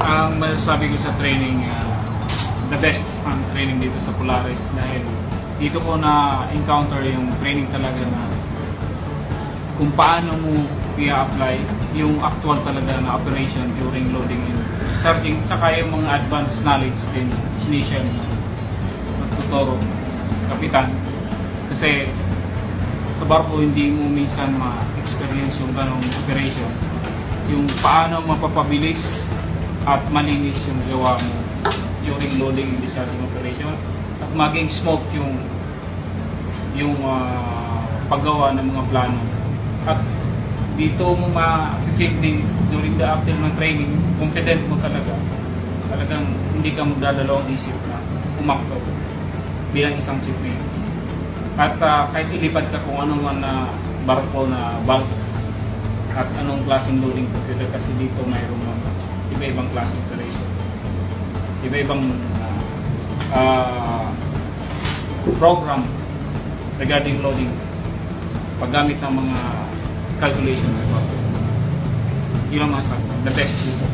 Ang masasabi ko sa training, the best ang training dito sa Polaris dahil dito ko na-encounter yung training talaga na kung paano mo i-apply yung actual talaga na operation during loading and discharging, tsaka yung mga advanced knowledge din sinishare na magtuturo kapitan. Kasi sa barko hindi mo minsan ma-experience yung ganong operation, yung paano mapapabilis at malinis yung gawa mo during loading and discharging operation at maging smooth yung paggawa ng mga plano. At dito mo ma-feel din during the afternoon training, confident mo talagang hindi ka magdadalawang isip na umakto bilang isang shipmate. At kahit ilipad ka kung ano man na barko na bulk at anong klaseng loading computer, kasi dito mayroong iba-ibang klaseng operation, iba-ibang program regarding loading paggamit ng mga calculations sa barko. Yun ang masasabi, the best dito.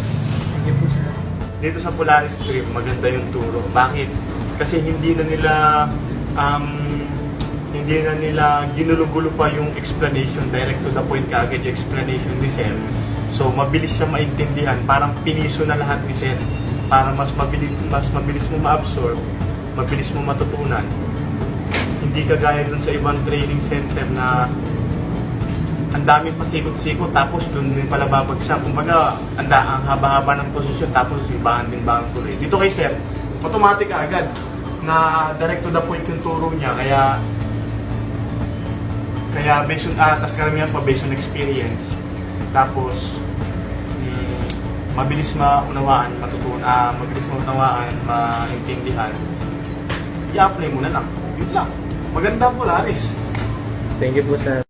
Dito sa Polaris Trip, maganda yung turo. Bakit? Kasi hindi na nila ginulo-gulo pa yung explanation, direct to the point kaagad yung explanation ni Sir. So mabilis siya maintindihan, parang piniso na lahat ni Sir para mas mabilis mo ma-absorb, mabilis mo matutunan. Hindi kagaya dun sa ibang training center na ang daming pasikot-sikot tapos doon din pala babagsak. Kumbaga, ang haba-haba ng posisyon tapos ibahan din ba ang tuloy. Dito kay Sir, automatic agad na direct to the point yung turo niya, kaya based on, tas karamihan pa based on experience. Tapos, mabilis maunawaan, maintindihan. I-apply mo na lang. Yun lang. Maganda Polaris. Thank you po, sir.